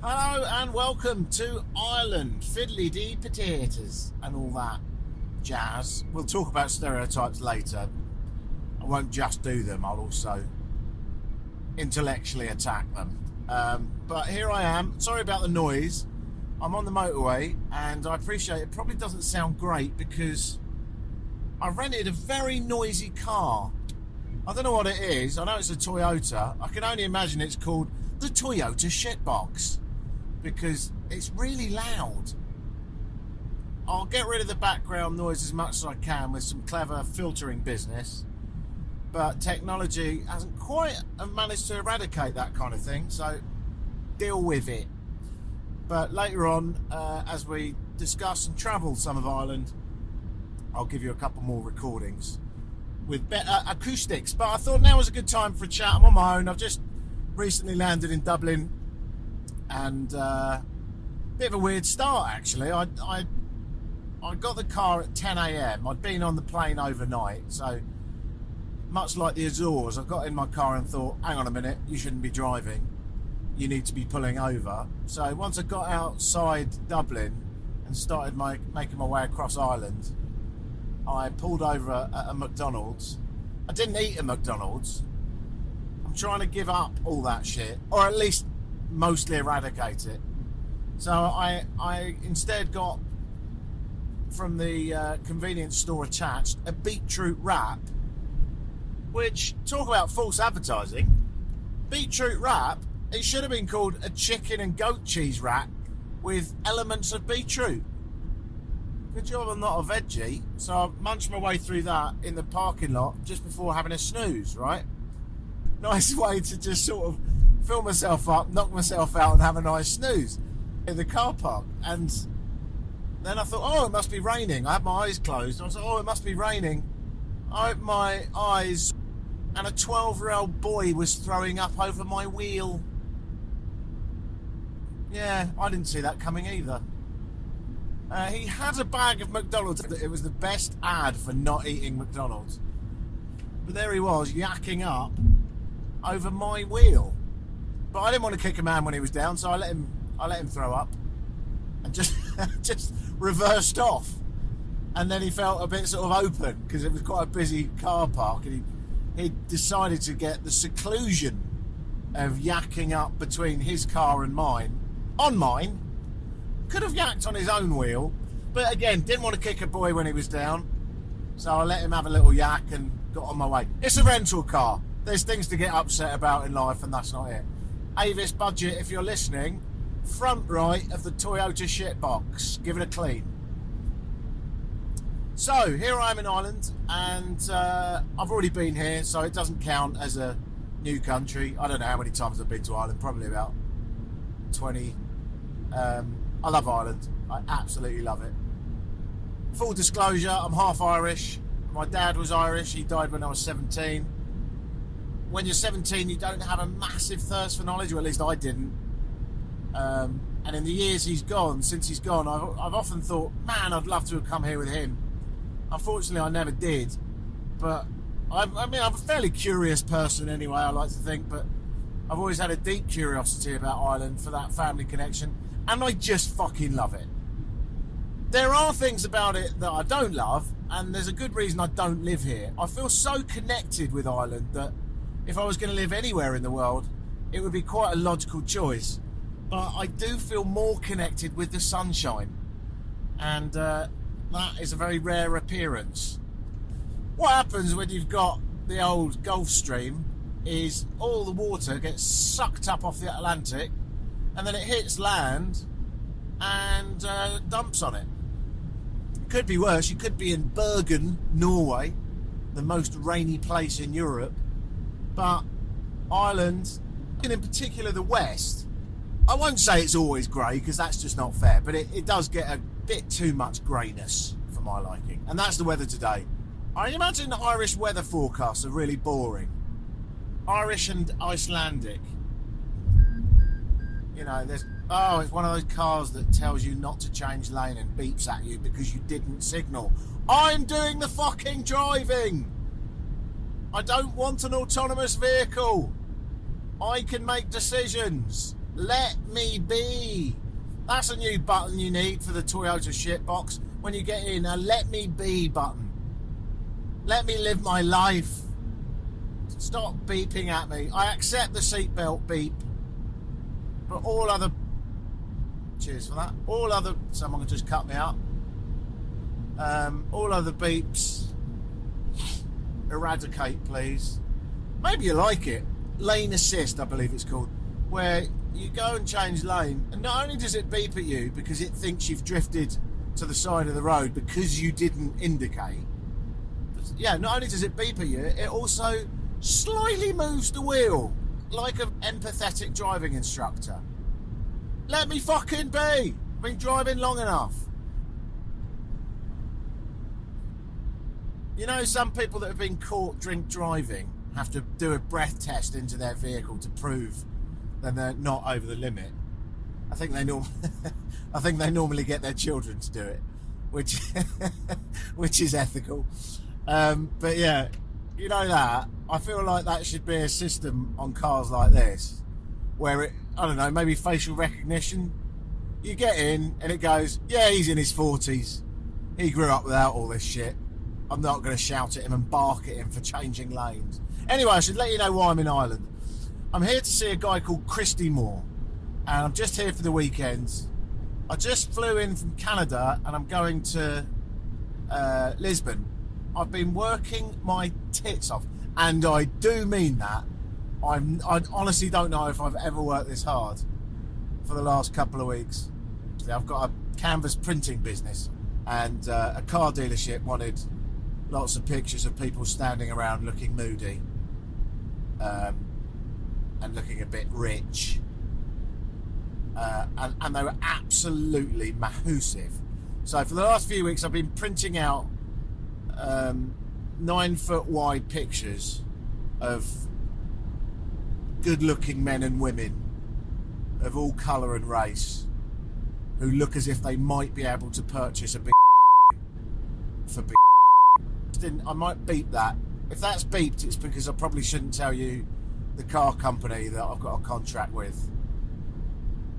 Hello and welcome to Ireland, fiddly-dee potatoes and all that jazz. We'll talk about stereotypes later. I won't just do them, I'll also intellectually attack them. But here I am. Sorry about the noise. I'm on the motorway and I appreciate it probably doesn't sound great because I rented a very noisy car. I don't know what it is. I know it's a Toyota. I can only imagine it's called the Toyota shitbox, because it's really loud. I'll get rid of the background noise as much as I can with some clever filtering business, but technology hasn't quite managed to eradicate that kind of thing, so deal with it. But later on, as we discuss and travel some of Ireland, I'll give you a couple more recordings with better acoustics. But I thought now was a good time for a chat. I'm on my own. I've just recently landed in Dublin, and bit of a weird start actually. I got the car at 10 a.m. I'd been on the plane overnight, so much like the Azores, I got in my car and thought, hang on a minute, you shouldn't be driving, you need to be pulling over. So once I got outside Dublin and started making my way across Ireland, I pulled over at a McDonald's. I didn't eat at McDonald's. I'm trying to give up all that shit, or at least mostly eradicate it. So I instead got from the convenience store attached a beetroot wrap, which, talk about false advertising, beetroot wrap, it should have been called a chicken and goat cheese wrap with elements of beetroot. Good job I'm not a veggie. So I munched my way through that in the parking lot just before having a snooze, right? Nice way to just sort of fill myself up, knock myself out and have a nice snooze in the car park. And then I thought, oh, it must be raining. I had my eyes closed. I was like, oh, it must be raining. I opened my eyes and a 12-year-old boy was throwing up over my wheel. Yeah, I didn't see that coming either. He had a bag of McDonald's. It was the best ad for not eating McDonald's. But there he was, yakking up over my wheel. But I didn't want to kick a man when he was down, so I let him throw up and just just reversed off. And then he felt a bit sort of open because it was quite a busy car park, and he decided to get the seclusion of yakking up between his car and mine. On mine. Could have yacked on his own wheel, but again, didn't want to kick a boy when he was down, so I let him have a little yak and got on my way. It's a rental car. There's things to get upset about in life, and that's not it. Avis Budget, if you're listening, front right of the Toyota shitbox. Give it a clean. So, here I am in Ireland, and I've already been here, so it doesn't count as a new country. I don't know how many times I've been to Ireland, probably about 20. I love Ireland. I absolutely love it. Full disclosure, I'm half Irish. My dad was Irish. He died when I was 17. When you're 17, you don't have a massive thirst for knowledge, or at least I didn't. And in the years since he's gone, I've often thought, man, I'd love to have come here with him. Unfortunately, I never did. But I'm a fairly curious person anyway, I like to think, but I've always had a deep curiosity about Ireland for that family connection, and I just fucking love it. There are things about it that I don't love, and there's a good reason I don't live here. I feel so connected with Ireland that if I was going to live anywhere in the world, it would be quite a logical choice. But I do feel more connected with the sunshine, and that is a very rare appearance. What happens when you've got the old Gulf Stream is all the water gets sucked up off the Atlantic, and then it hits land and dumps on it. It could be worse. You could be in Bergen, Norway, the most rainy place in Europe. But Ireland, and in particular the West, I won't say it's always grey because that's just not fair, but it does get a bit too much greyness for my liking. And that's the weather today. I imagine the Irish weather forecasts are really boring. Irish and Icelandic. You know, it's one of those cars that tells you not to change lane and beeps at you because you didn't signal. I'm doing the fucking driving. I don't want an autonomous vehicle. I can make decisions. Let me be. That's a new button you need for the Toyota shitbox. When you get in, a let me be button. Let me live my life. Stop beeping at me. I accept the seatbelt beep. But all other... Cheers for that. All other... Someone can just cut me out. All other beeps, eradicate, please. Maybe you like it. Lane assist, I believe it's called. Where you go and change lane, and not only does it beep at you because it thinks you've drifted to the side of the road because you didn't indicate. But yeah, not only does it beep at you, it also slightly moves the wheel like an empathetic driving instructor. Let me fucking be. I've been driving long enough. You know, some people that have been caught drink driving have to do a breath test into their vehicle to prove that they're not over the limit. I think they normally get their children to do it, which is ethical. But yeah, you know that. I feel like that should be a system on cars like this, where it, I don't know, maybe facial recognition. You get in and it goes, yeah, he's in his 40s. He grew up without all this shit. I'm not going to shout at him and bark at him for changing lanes. Anyway, I should let you know why I'm in Ireland. I'm here to see a guy called Christy Moore, and I'm just here for the weekend. I just flew in from Canada and I'm going to Lisbon. I've been working my tits off, and I do mean that. I honestly don't know if I've ever worked this hard for the last couple of weeks. I've got a canvas printing business, and a car dealership wanted lots of pictures of people standing around looking moody and looking a bit rich. And they were absolutely mahoosive. So for the last few weeks, I've been printing out 9-foot wide pictures of good-looking men and women of all colour and race who look as if they might be able to purchase a big for big. I might beep that. If that's beeped, it's because I probably shouldn't tell you the car company that I've got a contract with.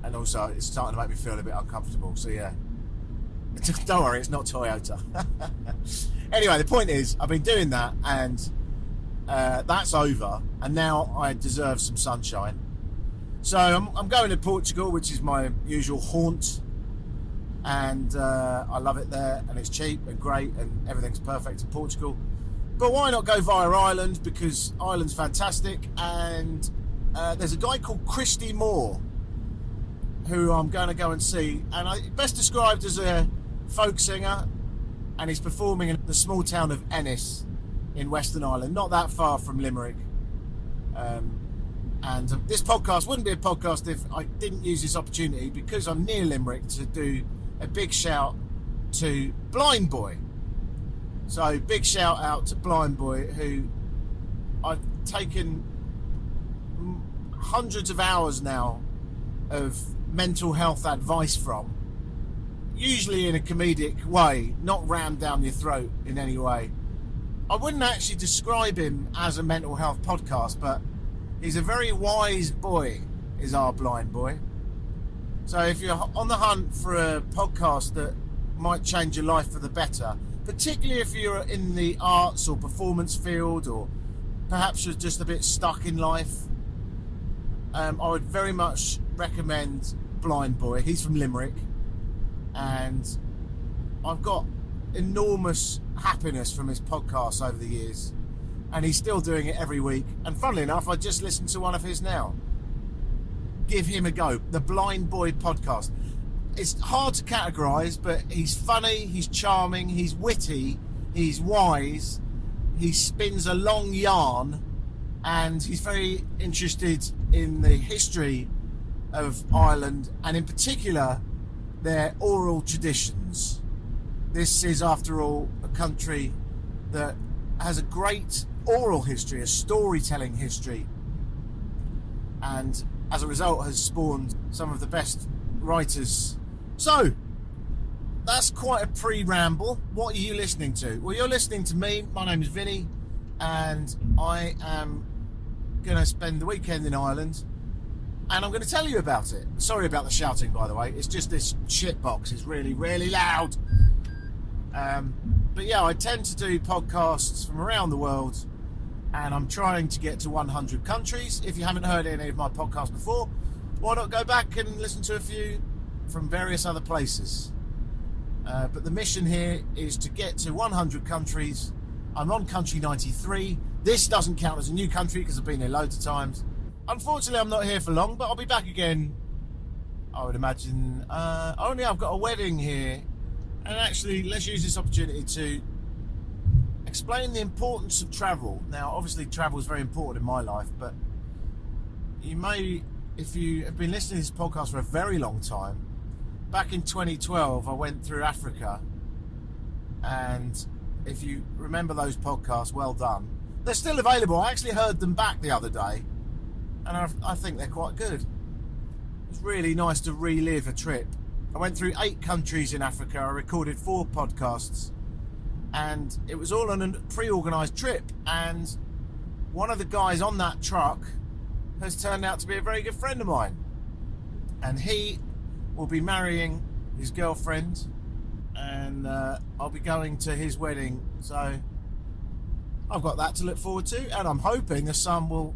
And also, it's starting to make me feel a bit uncomfortable. So yeah, don't worry, it's not Toyota. Anyway, the point is, I've been doing that, and that's over. And now I deserve some sunshine. So I'm going to Portugal, which is my usual haunt. And I love it there, and it's cheap and great, and everything's perfect in Portugal. But why not go via Ireland, because Ireland's fantastic, and there's a guy called Christy Moore who I'm going to go and see, and best described as a folk singer, and he's performing in the small town of Ennis in Western Ireland, not that far from Limerick. And this podcast wouldn't be a podcast if I didn't use this opportunity, because I'm near Limerick, to do a big shout to Blind Boy. So big shout out to Blind Boy, who I've taken hundreds of hours now of mental health advice from, usually in a comedic way, not rammed down your throat in any way. I wouldn't actually describe him as a mental health podcast, but he's a very wise boy, is our Blind Boy. So if you're on the hunt for a podcast that might change your life for the better, particularly if you're in the arts or performance field, or perhaps you're just a bit stuck in life, I would very much recommend Blind Boy. He's from Limerick, and I've got enormous happiness from his podcasts over the years, and he's still doing it every week. And funnily enough, I just listened to one of his now. Give him a go. The Blind Boy podcast. It's hard to categorise, but he's funny, he's charming, he's witty, he's wise, he spins a long yarn, and he's very interested in the history of Ireland, and in particular their oral traditions. This is, after all, a country that has a great oral history, a storytelling history, and as a result has spawned some of the best writers. So that's quite a pre-ramble. What are you listening to? Well, you're listening to me. My name is Vinny, and I am going to spend the weekend in Ireland. and I'm going to tell you about it. Sorry about the shouting, by the way. It's just this shit box is really, really loud. But yeah, I tend to do podcasts from around the world, and I'm trying to get to 100 countries. If you haven't heard any of my podcasts before, why not go back and listen to a few from various other places? But the mission here is to get to 100 countries. I'm on country 93. This doesn't count as a new country because I've been here loads of times. Unfortunately, I'm not here for long, but I'll be back again, I would imagine. Only I've got a wedding here. And actually, let's use this opportunity to explain the importance of travel. Now, obviously, travel is very important in my life, but you may, if you have been listening to this podcast for a very long time, back in 2012, I went through Africa. And if you remember those podcasts, well done. They're still available. I actually heard them back the other day, and I think they're quite good. It's really nice to relive a trip. I went through 8 countries in Africa. I recorded 4 podcasts, and it was all on a pre-organised trip. And one of the guys on that truck has turned out to be a very good friend of mine, and he will be marrying his girlfriend, and I'll be going to his wedding. So I've got that to look forward to, and I'm hoping the sun will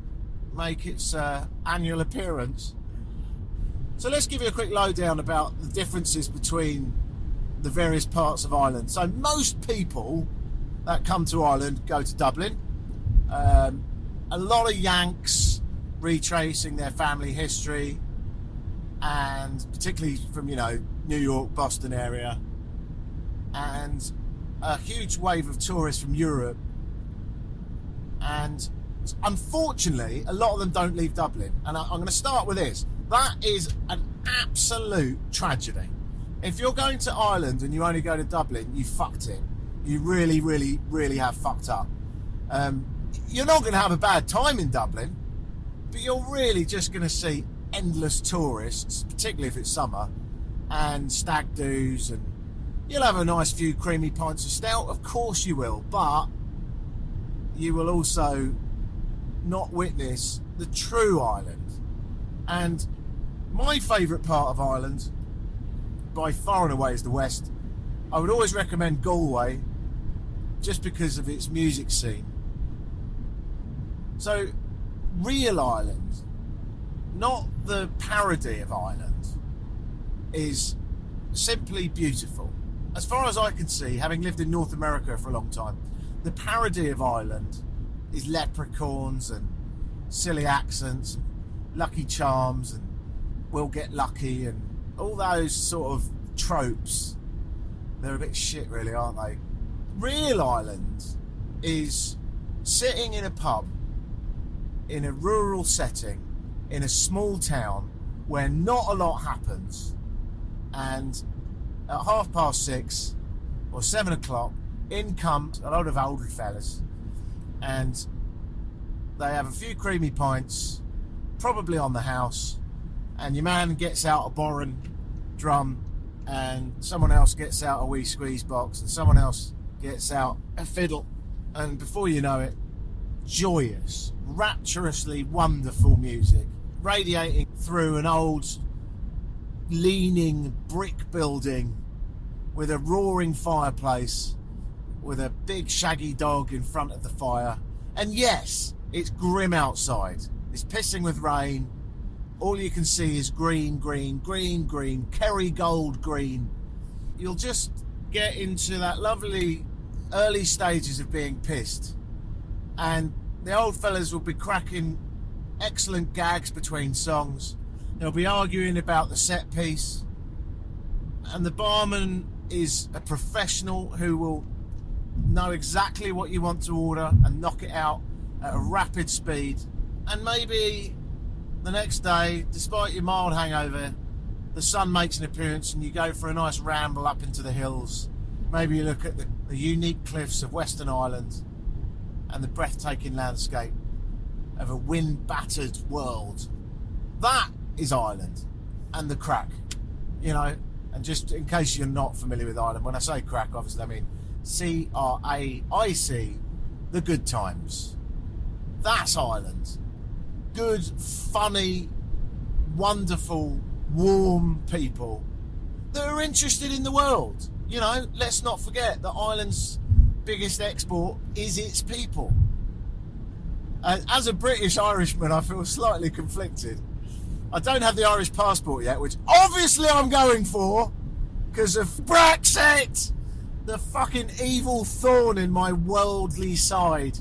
make its annual appearance. So let's give you a quick lowdown about the differences between the various parts of Ireland. So most people that come to Ireland go to Dublin. A lot of Yanks retracing their family history, and particularly from, New York, Boston area, and a huge wave of tourists from Europe. And unfortunately, a lot of them don't leave Dublin. And I'm going to start with this. That is an absolute tragedy. If you're going to Ireland and you only go to Dublin, you fucked it. You really, really, really have fucked up. You're not going to have a bad time in Dublin, but you're really just going to see endless tourists, particularly if it's summer, and stag do's, and you'll have a nice few creamy pints of stout. Of course you will, but you will also not witness the true Ireland. And my favourite part of Ireland, by far and away, is the west. I would always recommend Galway, just because of its music scene. So, real Ireland, not the parody of Ireland, is simply beautiful. As far as I can see, having lived in North America for a long time, the parody of Ireland is leprechauns and silly accents, and Lucky Charms, and We'll Get Lucky, and all those sort of tropes. They're a bit shit, really, aren't they? Real Ireland is sitting in a pub in a rural setting in a small town where not a lot happens, and at 6:30 or 7 o'clock in comes a load of older fellas, and they have a few creamy pints, probably on the house, and your man gets out a boron drum, and someone else gets out a wee squeeze box, and someone else gets out a fiddle, and before you know it, joyous, rapturously wonderful music radiating through an old leaning brick building with a roaring fireplace, with a big shaggy dog in front of the fire. And yes, it's grim outside. It's pissing with rain. All you can see is green, green, green, green, Kerrygold green. You'll just get into that lovely early stages of being pissed, and the old fellas will be cracking excellent gags between songs. They'll be arguing about the set piece, and the barman is a professional who will know exactly what you want to order and knock it out at a rapid speed. And maybe the next day, despite your mild hangover, the sun makes an appearance and you go for a nice ramble up into the hills. Maybe you look at the unique cliffs of Western Ireland and the breathtaking landscape of a wind-battered world. That is Ireland, and the crack, and just in case you're not familiar with Ireland, when I say crack, obviously I mean C-R-A-I-C, the good times. That's Ireland. Good, funny, wonderful, warm people that are interested in the world. You know, let's not forget that Ireland's biggest export is its people. As a British Irishman, I feel slightly conflicted. I don't have the Irish passport yet, which obviously I'm going for because of Brexit, the fucking evil thorn in my worldly side.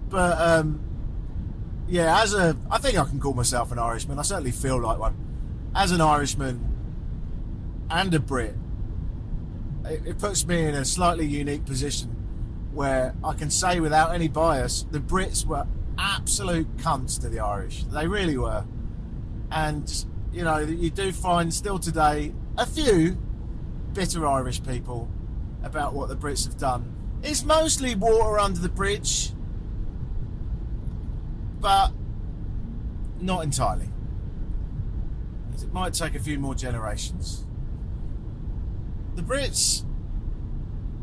But yeah, I think I can call myself an Irishman. I certainly feel like one. As an Irishman and a Brit, it puts me in a slightly unique position where I can say without any bias, the Brits were absolute cunts to the Irish. They really were. And, you know, you do find still today a few bitter Irish people about what the Brits have done. It's mostly water under the bridge, but not entirely. It might take a few more generations. The Brits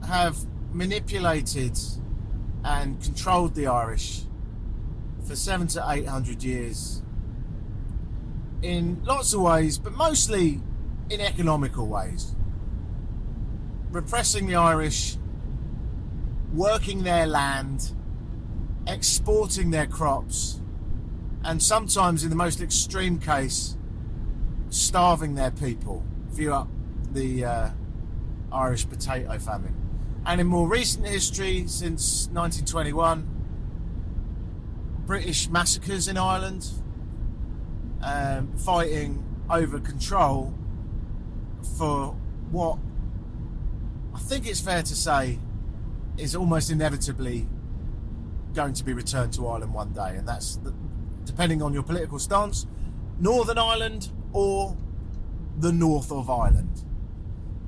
have manipulated and controlled the Irish for 700 to 800 years in lots of ways, but mostly in economical ways. Repressing the Irish, working their land, exporting their crops, and sometimes, in the most extreme case, starving their people. View up the Irish potato famine. And in more recent history, since 1921, British massacres in Ireland, fighting over control for what I think it's fair to say is almost inevitably going to be returned to Ireland one day, and that's depending on your political stance, Northern Ireland or the north of Ireland.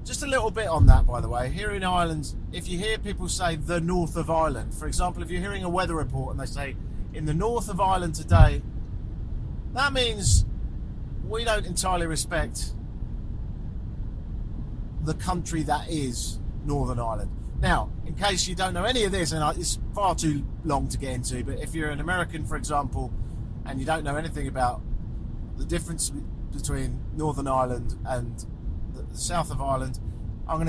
Just a little bit on that, by the way. Here in Ireland, if you hear people say the north of Ireland, for example, if you're hearing a weather report and they say in the north of Ireland today, that means we don't entirely respect the country that is Northern Ireland. Now, in case you don't know any of this, and it's far too long to get into, but if you're an American, for example, and you don't know anything about the difference between Northern Ireland and the south of Ireland, am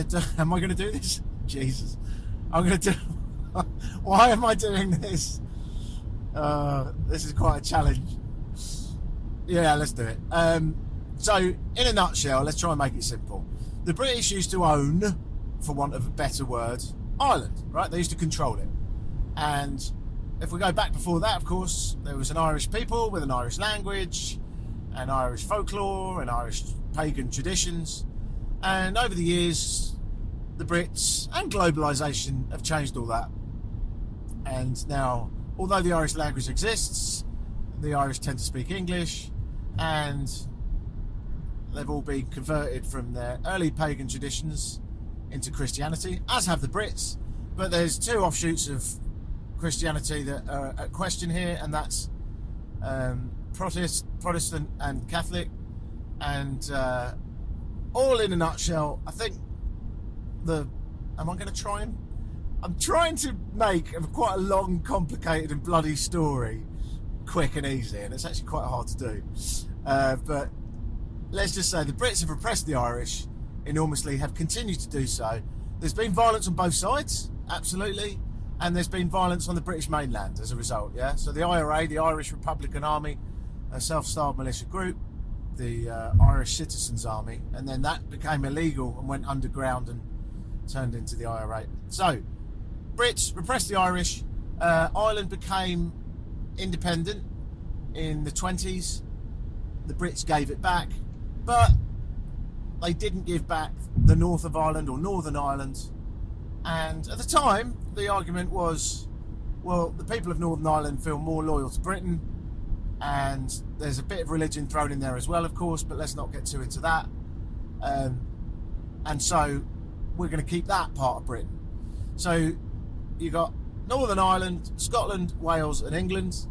I going to do this? Jesus. Why am I doing this? This is quite a challenge. Yeah, let's do it. So, in a nutshell, let's try and make it simple. The British used to own, for want of a better word, Ireland, right? They used to control it. And if we go back before that, of course, there was an Irish people with an Irish language, and Irish folklore, and Irish pagan traditions. And over the years, the Brits and globalisation have changed all that. And now, although the Irish language exists, the Irish tend to speak English, and they've all been converted from their early pagan traditions into Christianity, as have the Brits. But there's two offshoots of Christianity that are at question here, and that's Protestant and Catholic. And all in a nutshell, I think I'm trying to make quite a long, complicated and bloody story quick and easy, and it's actually quite hard to do. But let's just say the Brits have repressed the Irish enormously, have continued to do so. There's been violence on both sides, absolutely, and there's been violence on the British mainland as a result, yeah? So the IRA, the Irish Republican Army, a self-styled militia group, the Irish Citizens Army, and then that became illegal and went underground and turned into the IRA. So, Brits repressed the Irish, Ireland became independent in the 20s, the Brits gave it back, but they didn't give back the north of Ireland or Northern Ireland. And at the time, the argument was, well, the people of Northern Ireland feel more loyal to Britain, and there's a bit of religion thrown in there as well, of course, but let's not get too into that. And so we're going to keep that part of Britain. So you got Northern Ireland, Scotland, Wales and England.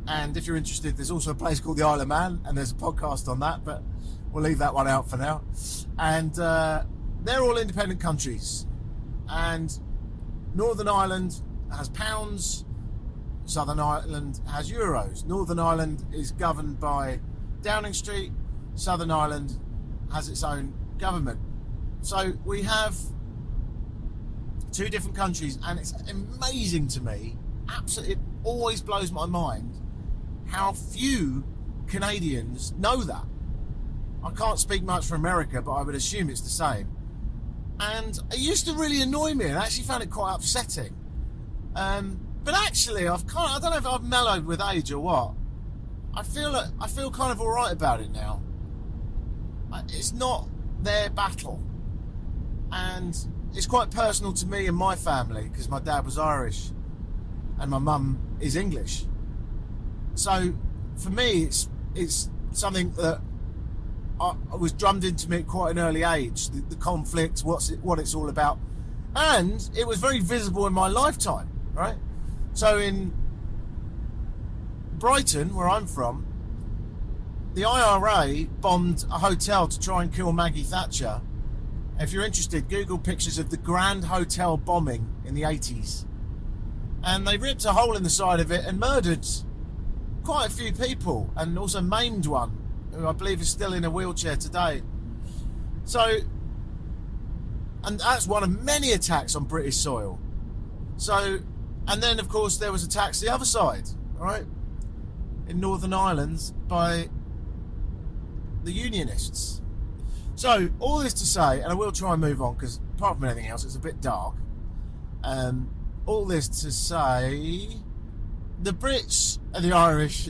And if you're interested, there's also a place called the Isle of Man, and there's a podcast on that, but we'll leave that one out for now. And they're all independent countries. And Northern Ireland has pounds, Southern Ireland has euros. Northern Ireland is governed by Downing Street, Southern Ireland, has its own government. So we have two different countries, and it's amazing to me, absolutely, it always blows my mind how few Canadians know that. I can't speak much for America, but I would assume it's the same. And it used to really annoy me, and I actually found it quite upsetting. But actually, I don't know if I've mellowed with age or what. I feel kind of all right about it now. It's not their battle, and it's quite personal to me and my family because my dad was Irish and my mum is English. So for me, it's something that I was drummed into me at quite an early age. The conflict, what it's all about, and it was very visible in my lifetime. Right, so in Brighton, where I'm from, the IRA bombed a hotel to try and kill Maggie Thatcher. If you're interested, Google pictures of the Grand Hotel bombing in the 80s. And they ripped a hole in the side of it and murdered quite a few people, and also maimed one, who I believe is still in a wheelchair today. So, and that's one of many attacks on British soil. So, and then of course there was attacks the other side, right, in Northern Ireland by the Unionists. So all this to say, and I will try and move on because apart from anything else, it's a bit dark. All this to say, the Brits and the Irish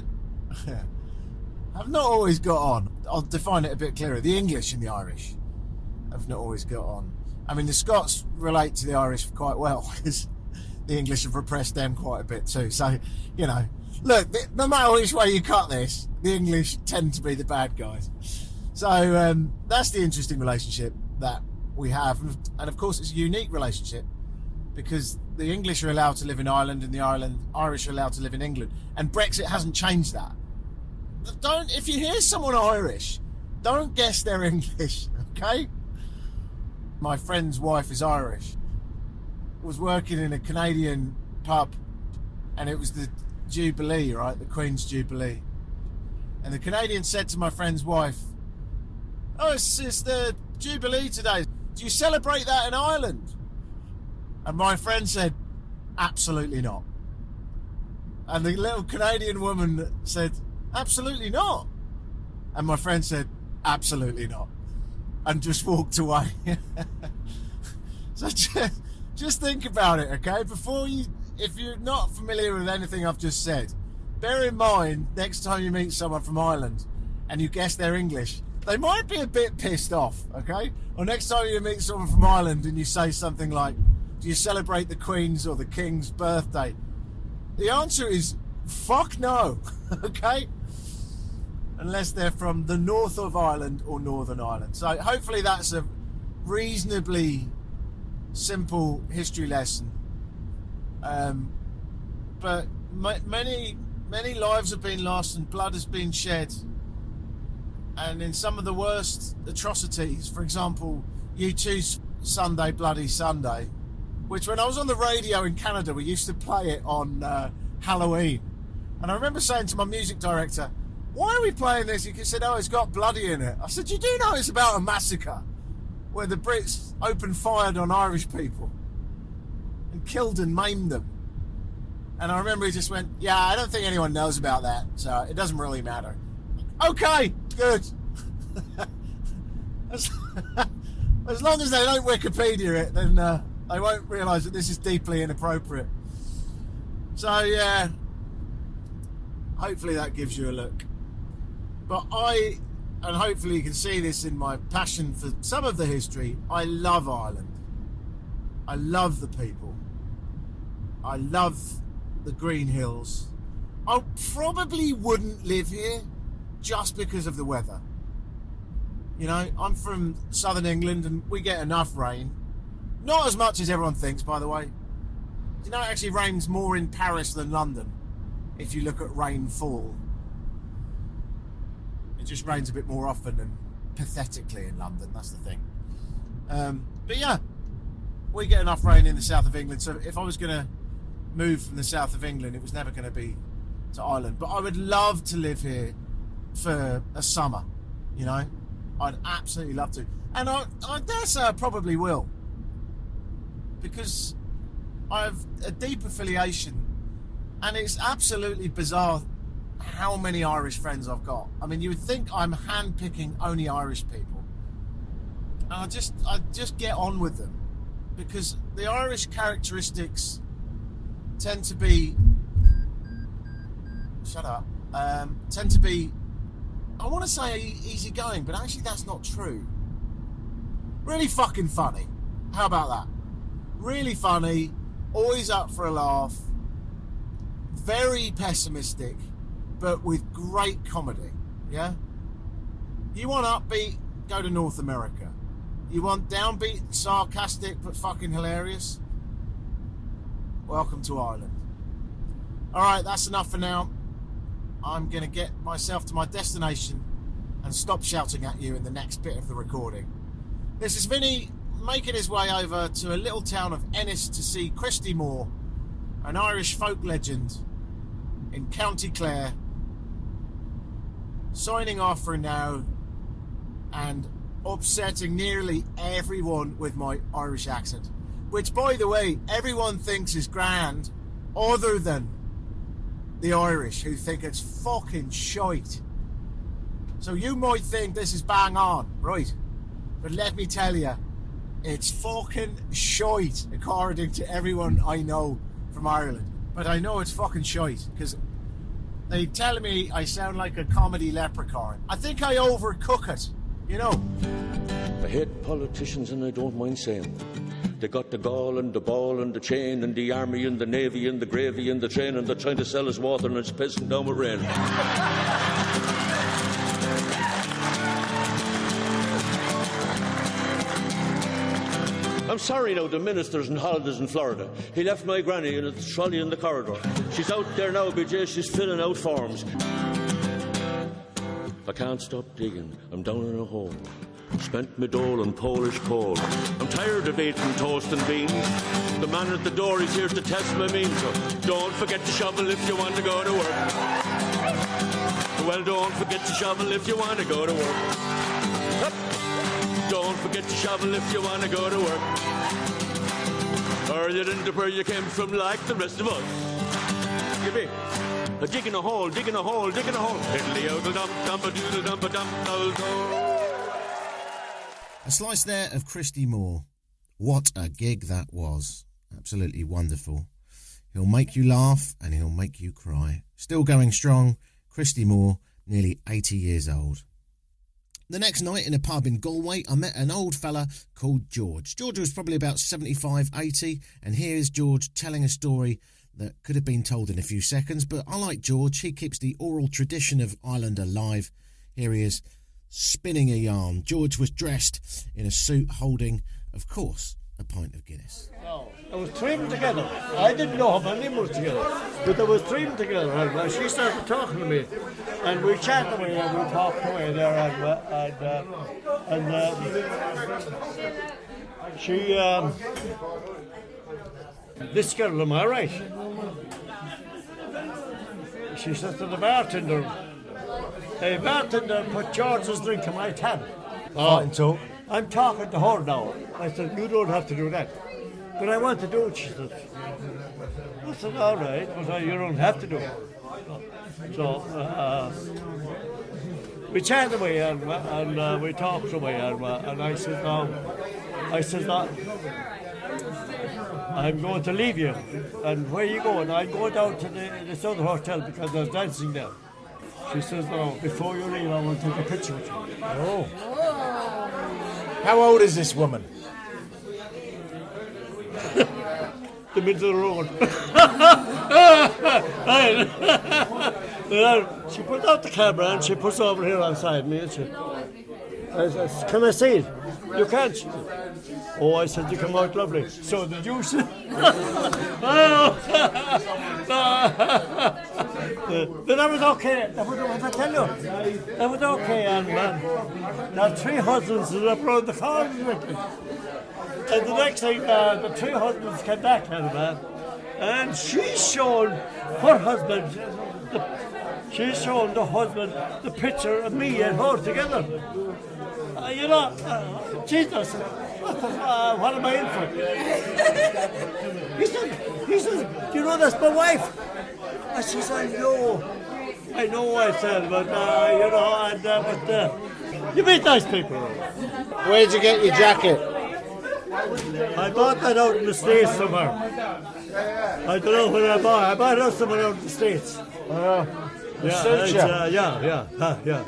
have not always got on. I'll define it a bit clearer. The English and the Irish have not always got on. I mean, the Scots relate to the Irish quite well because the English have repressed them quite a bit too. So, you know, look, no matter which way you cut this, the English tend to be the bad guys. So that's the interesting relationship that we have. And of course, it's a unique relationship because the English are allowed to live in Ireland and the Irish are allowed to live in England. And Brexit hasn't changed that. If you hear someone Irish, don't guess they're English, okay? My friend's wife is Irish. Was working in a Canadian pub, and it was the Jubilee, right? The Queen's Jubilee. And the Canadian said to my friend's wife, "Oh, it's the Jubilee today. Do you celebrate that in Ireland?" And my friend said, "Absolutely not." And the little Canadian woman said, "Absolutely not." And my friend said, "Absolutely not." And just walked away. So just think about it, okay? If you're not familiar with anything I've just said, bear in mind next time you meet someone from Ireland and you guess they're English, they might be a bit pissed off, okay? Or next time you meet someone from Ireland and you say something like, "Do you celebrate the Queen's or the King's birthday?" The answer is, fuck no, okay? Unless they're from the north of Ireland or Northern Ireland. So hopefully that's a reasonably simple history lesson. But many lives have been lost and blood has been shed. And in some of the worst atrocities, for example, U2's Sunday Bloody Sunday, which when I was on the radio in Canada, we used to play it on Halloween. And I remember saying to my music director, "Why are we playing this?" He said, "Oh, it's got bloody in it." I said, "You do know it's about a massacre where the Brits opened fire on Irish people and killed and maimed them." And I remember he just went, "Yeah, I don't think anyone knows about that, so it doesn't really matter." Okay, good. As long as they don't Wikipedia it, then they won't realise that this is deeply inappropriate. So yeah, hopefully that gives you a look. But and hopefully you can see this in my passion for some of the history, I love Ireland. I love the people. I love the green hills. I probably wouldn't live here just because of the weather. You know, I'm from southern England and we get enough rain. Not as much as everyone thinks, by the way. You know, it actually rains more in Paris than London if you look at rainfall. It just rains a bit more often and pathetically in London, that's the thing. But yeah, we get enough rain in the south of England, so if I was going to move from the south of England, it was never going to be to Ireland. But I would love to live here for a summer, you know. I'd absolutely love to. And I dare say I probably will. Because I have a deep affiliation, and it's absolutely bizarre how many Irish friends I've got. I mean, you would think I'm handpicking only Irish people. And I just get on with them. Because the Irish characteristics tend to be... Shut up. Tend to be... I want to say easygoing, but actually that's not true. Really fucking funny. How about that? Really funny, always up for a laugh, very pessimistic, but with great comedy, yeah? You want upbeat, go to North America. You want downbeat, sarcastic, but fucking hilarious? Welcome to Ireland. Alright, that's enough for now. I'm going to get myself to my destination and stop shouting at you in the next bit of the recording. This is Vinny making his way over to a little town of Ennis to see Christy Moore, an Irish folk legend in County Clare, signing off for now and upsetting nearly everyone with my Irish accent, which, by the way, everyone thinks is grand other than the Irish, who think it's fucking shite. So you might think this is bang on, right? But let me tell you, it's fucking shite, according to everyone I know from Ireland. But I know it's fucking shite, because they tell me I sound like a comedy leprechaun. I think I overcook it, you know. I hate politicians, and I don't mind saying. They got the gall and the ball and the chain and the army and the navy and the gravy and the train, and they're trying to sell us water and it's pissing down with rain. I'm sorry now, the minister's on holidays in Florida. He left my granny in a trolley in the corridor. She's out there now, BJ, she's filling out forms. I can't stop digging, I'm down in a hole. Spent my dole on Polish coal. I'm tired of eating toast and beans. The man at the door, he's here to test my means. So don't forget to shovel if you want to go to work. Well, don't forget to shovel if you want to go to work. Up. Don't forget to shovel if you want to go to work. Or you didn't where you came from like the rest of us. Give me a digging a hole, digging a hole, digging a hole. A slice there of Christy Moore. What a gig that was. Absolutely wonderful. He'll make you laugh and he'll make you cry. Still going strong. Christy Moore, nearly 80 years old. The next night in a pub in Galway, I met an old fella called George. George was probably about 75, 80, and here is George telling a story that could have been told in a few seconds, but I like George. He keeps the oral tradition of Ireland alive. Here he is, spinning a yarn. George was dressed in a suit holding, of course, a pint of Guinness. No, there was three of them together. I didn't know how many was together, but there was three of them together. And she started talking to me, and we chatted away and we talked away there, and she, this girl, am I right? She said to the bartender, "Hey, bartender, put George's drink in my tab." So I'm talking to her now. I said, "You don't have to do that." "But I want to do it," she said. I said, "All right, but you don't have to do it." So we chatted away and we talked away and I said, "No," "I'm going to leave you." "And where are you going?" "I'm going down to this other hotel because there's dancing there." She says, "No, before you leave, I want to take a picture with you." Oh. How old is this woman? The middle of the road. She put out the camera and she puts over here outside me. And I said, "Can I see it?" "You can't." She said, "Oh," I said, "you come out lovely." "So did you see?" But that was okay. That was, I tell you, that was okay. And now three husbands is up around the corner with me. And the next thing, the three husbands came back, and she's shown her husband she's showing the husband the picture of me and her together. Jesus, what am I in for? He said, do you know that's my wife? I says, I know, I said, but, you meet nice people. Where'd you get your jacket? I bought that out in the States somewhere. I don't know where I bought it out somewhere out in the States. Suits you. Yeah.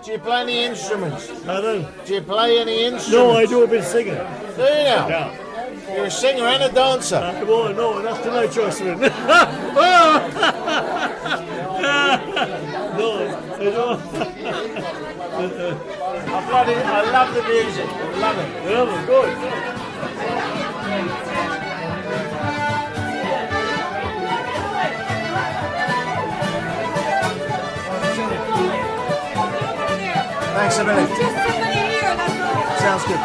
Do you play any instruments? I don't. Do you play any instruments? No, I do a bit of singing. Do you now? Yeah. You're a singer and a dancer. No, that's tonight, Jocelyn. No, I don't. I love the music. I love it. Yeah, good. Thanks a minute. Just somebody here, that's all. Sounds good.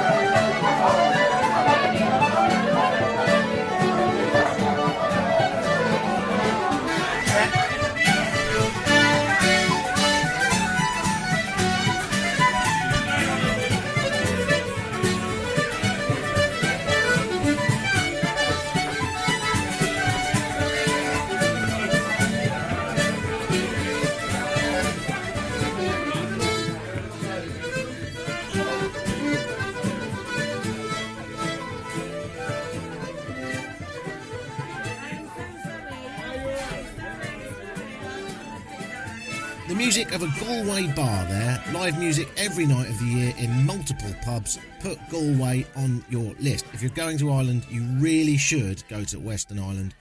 The music of a Galway bar there, live music every night of the year in multiple pubs. Put Galway on your list. If you're going to Ireland, you really should go to Western Ireland.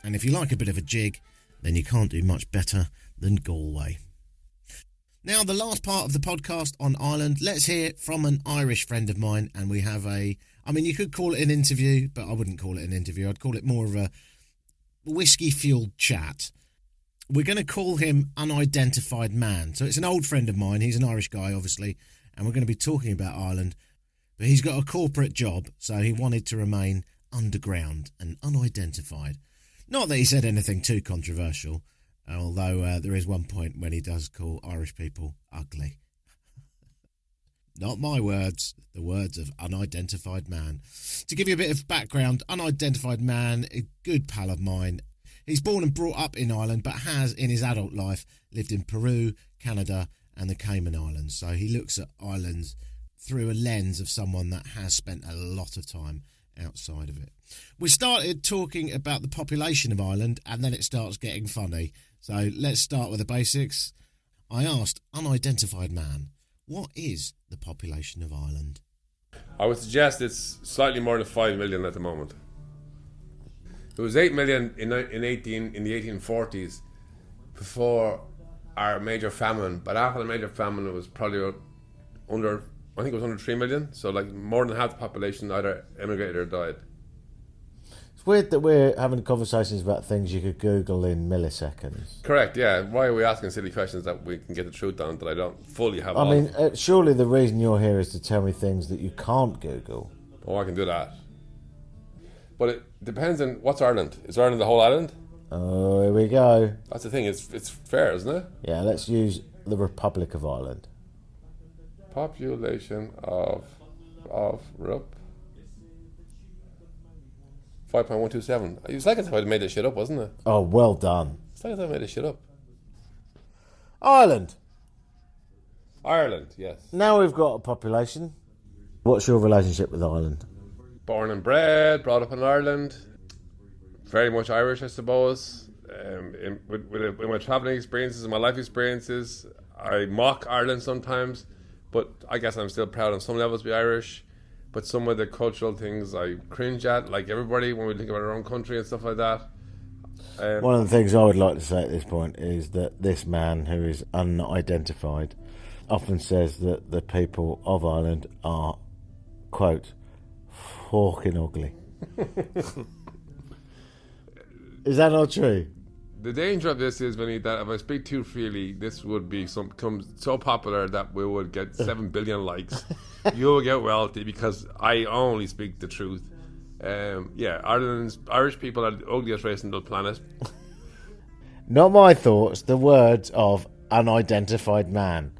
And if you like a bit of a jig, then you can't do much better than Galway. Now, the last part of the podcast on Ireland, let's hear from an Irish friend of mine. And we have you could call it an interview, but I wouldn't call it an interview. I'd call it more of a whiskey-fueled chat. We're going to call him Unidentified Man. So it's an old friend of mine. He's an Irish guy, obviously, and we're going to be talking about Ireland. But he's got a corporate job, so he wanted to remain underground and unidentified. Not that he said anything too controversial, although there is one point when he does call Irish people ugly. Not my words, the words of Unidentified Man. To give you a bit of background, Unidentified Man, a good pal of mine. He's born and brought up in Ireland, but has, in his adult life, lived in Peru, Canada, and the Cayman Islands. So he looks at Ireland through a lens of someone that has spent a lot of time outside of it. We started talking about the population of Ireland, and then it starts getting funny. So let's start with the basics. I asked Unidentified Man, what is the population of Ireland? I would suggest it's slightly more than 5 million at the moment. It was 8 million in the 1840s before our major famine, but after the major famine it was probably under 3 million, so like more than half the population either emigrated or died. It's weird that we're having conversations about things you could Google in milliseconds. Correct, yeah. Why are we asking silly questions that we can get the truth on that I don't fully have? Surely the reason you're here is to tell me things that you can't Google. Oh, I can do that. But it depends on what's Ireland. Is Ireland the whole island? Oh, here we go. That's the thing. It's fair, isn't it? Yeah, let's use the Republic of Ireland. Population of RUP 5.127. It's like I made this shit up, wasn't it? Oh, well done. It's like I made this shit up. Ireland, yes. now we've got a population. What's your relationship with Ireland? Born and bred, brought up in Ireland. Very much Irish, I suppose. In my travelling experiences and my life experiences, I mock Ireland sometimes, but I guess I'm still proud on some levels to be Irish. But some of the cultural things I cringe at, like everybody, when we think about our own country and stuff like that. One of the things I would like to say at this point is that this man, who is unidentified, often says that the people of Ireland are, quote, fucking ugly. Is that not true? The danger of this is, Vinny, that if I speak too freely, this would become so popular that we would get 7 billion likes. You will get wealthy because I only speak the truth. Irish people are the ugliest race on the planet. Not my thoughts, the words of unidentified man.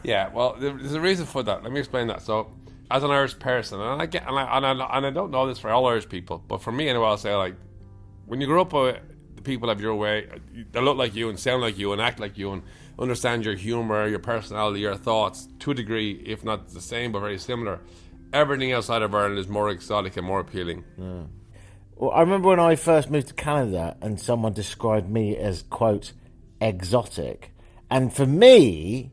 Yeah, well, there's a reason for that. Let me explain that. So, as an Irish person, and I don't know this for all Irish people, but for me anyway, I'll say, like, when you grow up with the people of your way, they look like you and sound like you and act like you and understand your humour, your personality, your thoughts, to a degree, if not the same, but very similar. Everything outside of Ireland is more exotic and more appealing. Yeah. Well, I remember when I first moved to Canada and someone described me as, quote, exotic. And for me,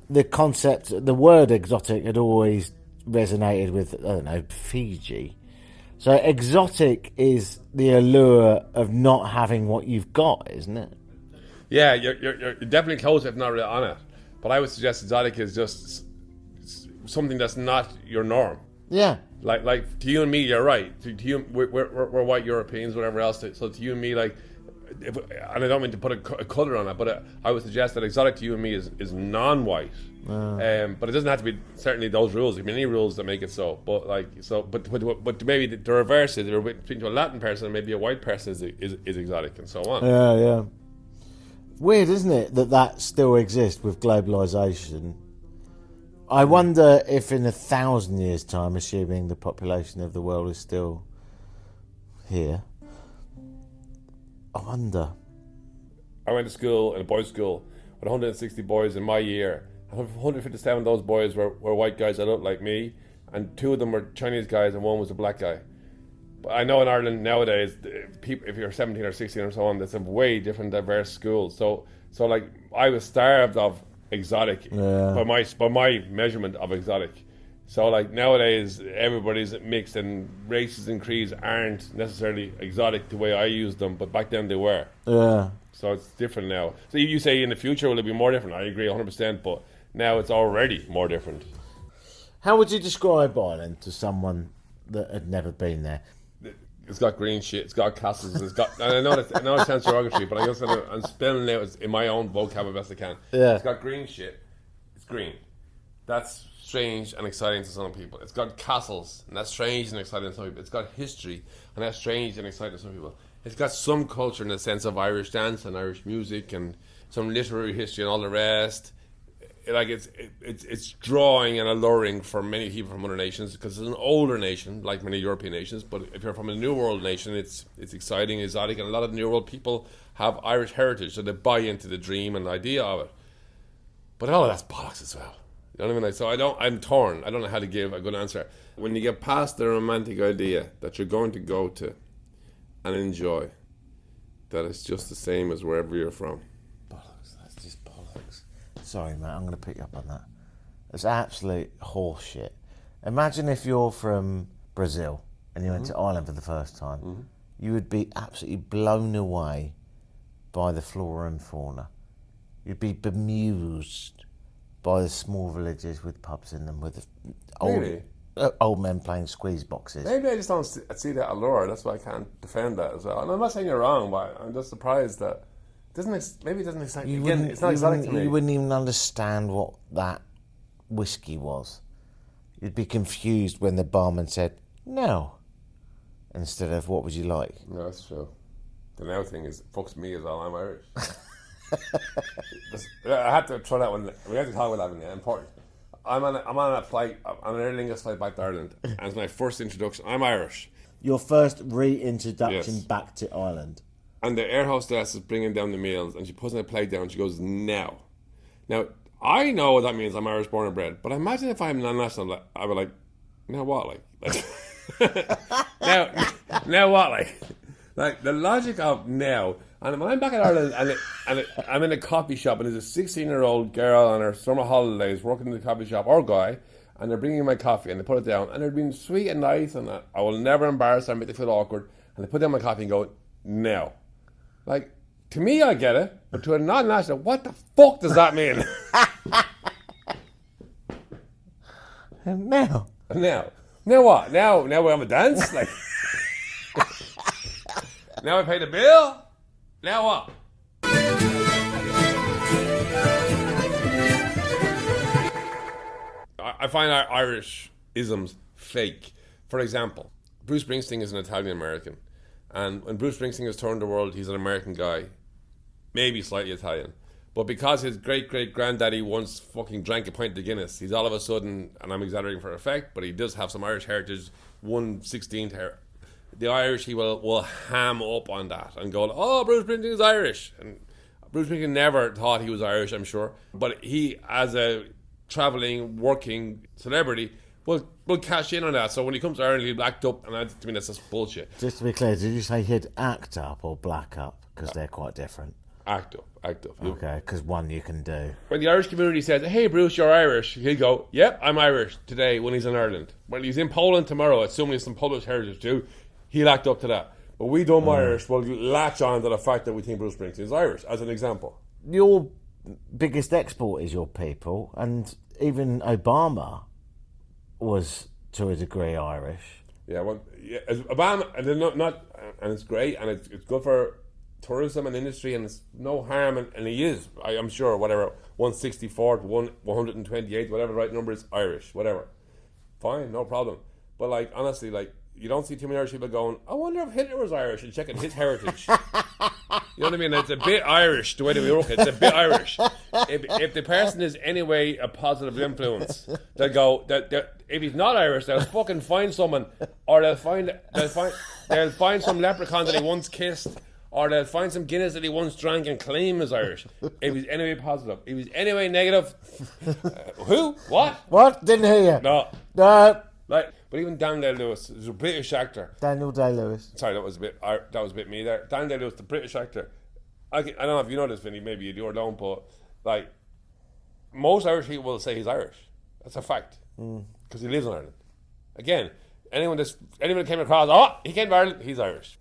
the concept, the word exotic had always resonated with, I don't know, Fiji. So exotic is the allure of not having what you've got, isn't it? Yeah, you're definitely close, if not really on it. But I would suggest exotic is just something that's not your norm. Yeah. Like to you and me, you're right. To you, we're white Europeans, whatever else. So to you and me, like, and I don't mean to put a colour on it, but I would suggest that exotic to you and me is non-white. But it doesn't have to be certainly those rules. There can be any rules that make it so. But maybe the reverse is, between a Latin person and maybe a white person is exotic, and so on. Yeah. Weird, isn't it, that still exists with globalisation? I wonder if in 1,000 years' time, assuming the population of the world is still here, I wonder. I went to school, in a boys' school, with 160 boys in my year. 157 of those boys were white guys that looked like me, and 2 of them were Chinese guys, and 1 was a black guy. But I know in Ireland nowadays, people, if you're 17 or 16 or so on, that's a way different, diverse school. So like, I was starved of exotic by my measurement of exotic. So like, nowadays everybody's mixed, and races and creeds aren't necessarily exotic the way I use them, but back then they were. Yeah. So it's different now. So you say in the future will it be more different? I agree 100%, but now it's already more different. How would you describe Ireland to someone that had never been there? It's got green shit. It's got castles. It's got. And I know it sounds derogatory, but I'm spelling it out in my own vocab as best I can. Yeah. It's got green shit. It's green. That's strange and exciting to some people. It's got castles, and that's strange and exciting to some people. It's got history, and that's strange and exciting to some people. It's got some culture in the sense of Irish dance and Irish music and some literary history and all the rest. It's drawing and alluring for many people from other nations, because it's an older nation, like many European nations. But if you're from a New World nation, it's exciting, exotic, and a lot of New World people have Irish heritage, so they buy into the dream and the idea of it. But all of that's bollocks as well. You know what I mean? So I'm torn. I don't know how to give a good answer. When you get past the romantic idea that you're going to go to and enjoy, that it's just the same as wherever you're from. Bollocks, that's just bollocks. Sorry, mate, I'm going to pick you up on that. It's absolute horseshit. Imagine if you're from Brazil and you went to Ireland for the first time. Mm-hmm. You would be absolutely blown away by the flora and fauna. You'd be bemused by the small villages with pubs in them, with old men playing squeeze boxes. Maybe I just don't see that allure. That's why I can't defend that as well. And I'm not saying you're wrong, but I'm just surprised that maybe it doesn't excite me. Again, it's not exciting to me. You wouldn't even understand what that whiskey was. You'd be confused when the barman said, "No," instead of "What would you like?" No, that's true. The now thing fucks me as well. I'm Irish. I had to throw that one. We had to talk about that one. Yeah, important. I'm on a flight, on an Aer Lingus flight back to Ireland, and it's my first introduction. I'm Irish. Your first reintroduction Yes. back to Ireland. And the air hostess is bringing down the meals, and she puts my plate down, and she goes, "Now." Now, I know what that means. I'm Irish born and bred. But imagine if I'm non-national, I would like, now what, like now what, like the logic of now. And when I'm back in Ireland and I'm in a coffee shop, and there's a 16-year-old girl on her summer holidays working in the coffee shop, or guy, and they're bringing my coffee, and they put it down, and they're being sweet and nice, and I will never embarrass them, make them feel awkward, and they put down my coffee and go, "Now." Like, to me, I get it, but to a non-national, what the fuck does that mean? Now what? Now we have a dance? Like, now I pay the bill? Now what? I find our Irish isms fake. For example, Bruce Springsteen is an Italian American, and when Bruce Springsteen has toured the world, he's an American guy maybe slightly Italian. But because his great-great-granddaddy once fucking drank a pint of Guinness, he's all of a sudden, and I'm exaggerating for effect, but he does have some Irish heritage, 1/16th heritage. The Irish, he will ham up on that and go, oh, Bruce Springsteen is Irish. And Bruce Springsteen never thought he was Irish, I'm sure. But he, as a travelling, working celebrity, will cash in on that. So when he comes to Ireland, he'll act up, and to me, that's just bullshit. Just to be clear, did you say he'd act up or black up? Because they're quite different. Act up. Okay, because one you can do. When the Irish community says, hey, Bruce, you're Irish, he'll go, yep, I'm Irish today when he's in Ireland. When he's in Poland tomorrow, assuming some Polish heritage too, he'll act up to that. But we dumb Irish will latch on to the fact that we think Bruce Springsteen is Irish, as an example. Your biggest export is your people, and even Obama was, to a degree, Irish. Yeah, well, yeah, as Obama, and they're not, and it's great, and it's good for tourism and industry, and it's no harm, and he is, I'm sure, whatever, 164th, 128th, whatever the right number is, Irish, whatever. Fine, no problem. But, like, honestly, like, you don't see too many Irish people going, I wonder if Hitler was Irish, and checking his heritage. You know what I mean? It's a bit Irish, the way that we work it. It's a bit Irish. If the person is anyway a positive influence, they'll go, if he's not Irish, they'll fucking find someone, or they'll find some leprechaun that he once kissed, or they'll find some Guinness that he once drank and claim as Irish. If he's anyway positive. If he's anyway negative, who? What? Didn't hear you. No. No. Like, but even Daniel Day-Lewis is a British actor. Daniel Day-Lewis. Sorry, that was a bit me there. Daniel Day-Lewis, the British actor. I don't know if you know this, Vinny. Maybe you do or don't, but like most Irish people will say he's Irish. That's a fact because he lives in Ireland. Again, anyone that came across, oh, he came to Ireland, he's Irish.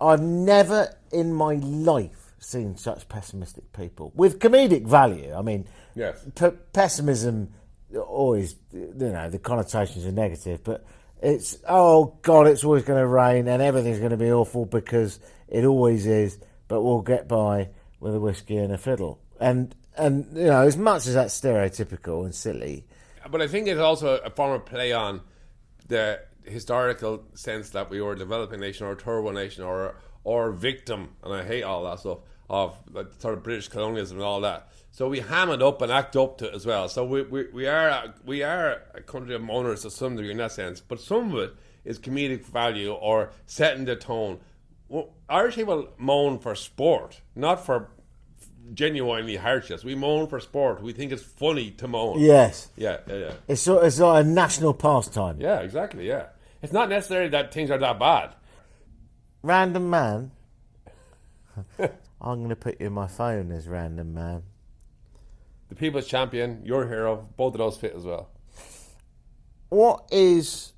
I've never in my life seen such pessimistic people with comedic value. I mean, yes, pessimism always, the connotations are negative, but it's, oh God, it's always going to rain and everything's going to be awful because it always is, but we'll get by with a whiskey and a fiddle. And as much as that's stereotypical and silly, but I think it's also a form of play on the historical sense that we were a developing nation or a turbo nation or victim, and I hate all that stuff of like sort of British colonialism and all that. So we ham it up and act up to it as well. So we are a country of moaners to some degree in that sense, but some of it is comedic value or setting the tone. Well, Irish people moan for sport, not for genuinely hardships. We moan for sport. We think it's funny to moan. Yes. Yeah. It's like a national pastime. Yeah, exactly, yeah. It's not necessarily that things are that bad. Random man. I'm going to put you in my phone as Random Man. The People's Champion, your hero, both of those fit as well. What is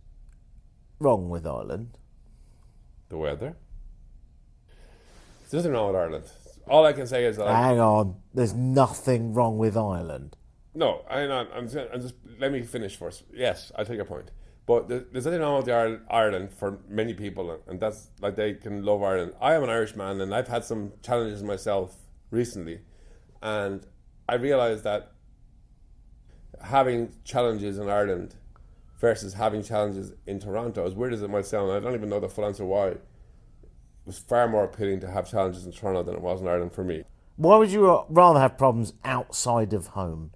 wrong with Ireland? The weather. There's nothing wrong with Ireland. All I can say is that... Hang on. There's nothing wrong with Ireland. No, I'm just... Let me finish first. Yes, I take your point. But there's nothing wrong with Ireland for many people, and that's like they can love Ireland. I am an Irishman, and I've had some challenges myself recently, and I realised that having challenges in Ireland versus having challenges in Toronto, as weird as it might sound, I don't even know the full answer why, it was far more appealing to have challenges in Toronto than it was in Ireland for me. Why would you rather have problems outside of home?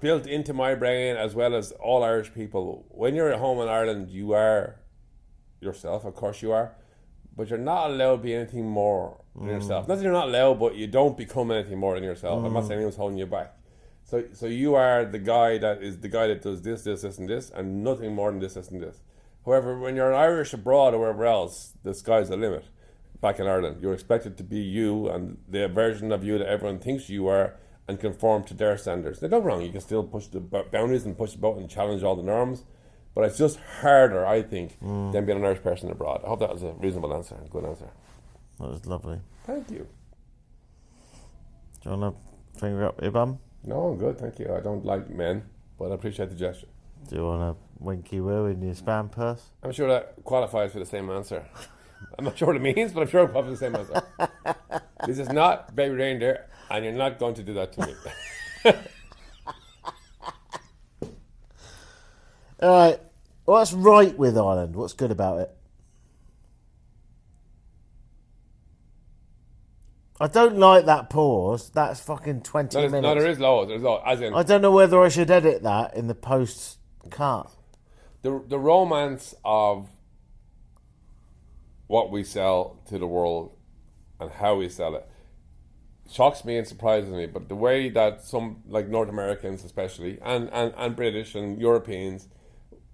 Built into my brain, as well as all Irish people, when you're at home in Ireland, you are yourself, of course you are, but you're not allowed to be anything more than yourself. Not that you're not allowed, but you don't become anything more than yourself. I'm not saying anyone's holding you back. So you are the guy that does this, and this, and nothing more than this, and this. However, when you're Irish abroad or wherever else, the sky's the limit. Back in Ireland, you're expected to be you and the version of you that everyone thinks you are, and conform to their standards. They're not wrong. You can still push the boundaries and push the button and challenge all the norms, but it's just harder, I think, than being an Irish person abroad. I hope that was a reasonable answer, a good answer. That was lovely. Thank you. Do you want to finger up your bum? No, I'm good, thank you. I don't like men, but I appreciate the gesture. Do you want a winky woo in your spam purse? I'm sure that qualifies for the same answer. I'm not sure what it means, but I'm sure it qualifies for the same answer. This is not baby reindeer, and you're not going to do that to me. All right. What's right with Ireland? What's good about it? I don't like that pause. That's fucking 20 minutes. No, there is loads. There's loads. As in, I don't know whether I should edit that in the post cut. the romance of what we sell to the world and how we sell it shocks me and surprises me. But the way that some, like North Americans especially, and British and Europeans,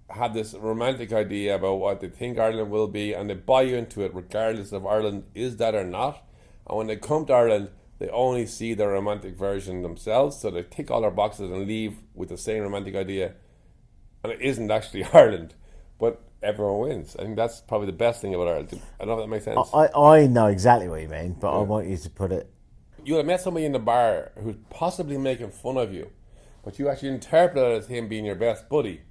have this romantic idea about what they think Ireland will be, and they buy into it regardless of Ireland is that or not. And when they come to Ireland, they only see their romantic version themselves, so they tick all their boxes and leave with the same romantic idea, and it isn't actually Ireland, but everyone wins. I think that's probably the best thing about Ireland. I don't know if that makes sense. I know exactly what you mean, but I want you to put it. You have met somebody in the bar who's possibly making fun of you, but you actually interpret it as him being your best buddy,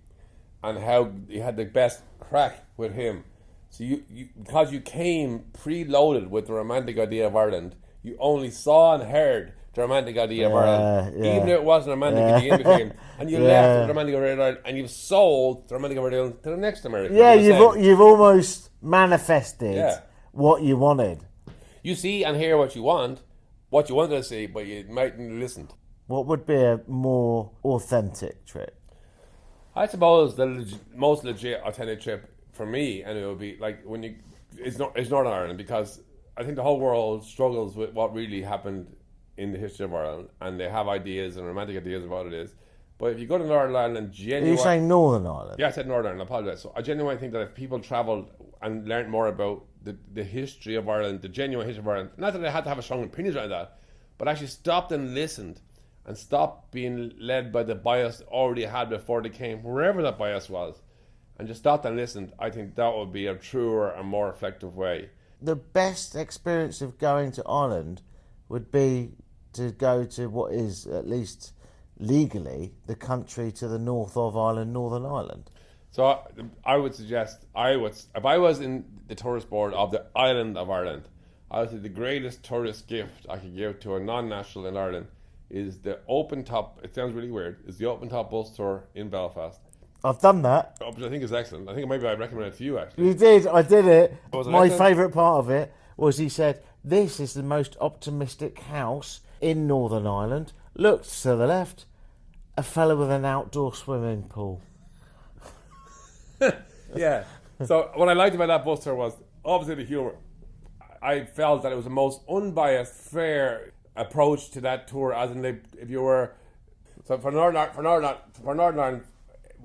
and how you had the best crack with him. So you because you came preloaded with the romantic idea of Ireland, you only saw and heard the romantic idea of Ireland, even if it wasn't romantic idea in between, and you left the romantic idea of Ireland, and you've sold the romantic idea to the next American. Yeah, you've almost manifested what you wanted. You see and hear what you wanted to see, but you mightn't listen. What would be a more authentic trip? I suppose the most legit, authentic trip for me, and it would be like it's Northern Ireland, because I think the whole world struggles with what really happened in the history of Ireland, and they have ideas and romantic ideas of what it is. But if you go to Northern Ireland and genuinely... Are you saying Northern Ireland? Yeah, I said Northern Ireland, I apologise. So I genuinely think that if people travelled and learned more about the history of Ireland, the genuine history of Ireland, not that they had to have a strong opinion around that, but actually stopped and listened, and stopped being led by the bias they already had before they came, wherever that bias was, and just stopped and listened, I think that would be a truer and more effective way. The best experience of going to Ireland would be to go to what is, at least legally, the country to the north of Ireland, Northern Ireland. So I would suggest, if I was in the tourist board of the island of Ireland, I would say the greatest tourist gift I could give to a non-national in Ireland is the open top, it sounds really weird, is the open top bus tour in Belfast. I've done that. Which I think is excellent. I think maybe I'd recommend it to you, actually. You did, I did it. My excellent? favourite part of it was he said, this is the most optimistic house in Northern Ireland. Looked to the left, a fella with an outdoor swimming pool. Yeah. So what I liked about that bus tour was obviously the humour. I felt that it was the most unbiased, fair approach to that tour, as in if you were... So for Northern Ireland,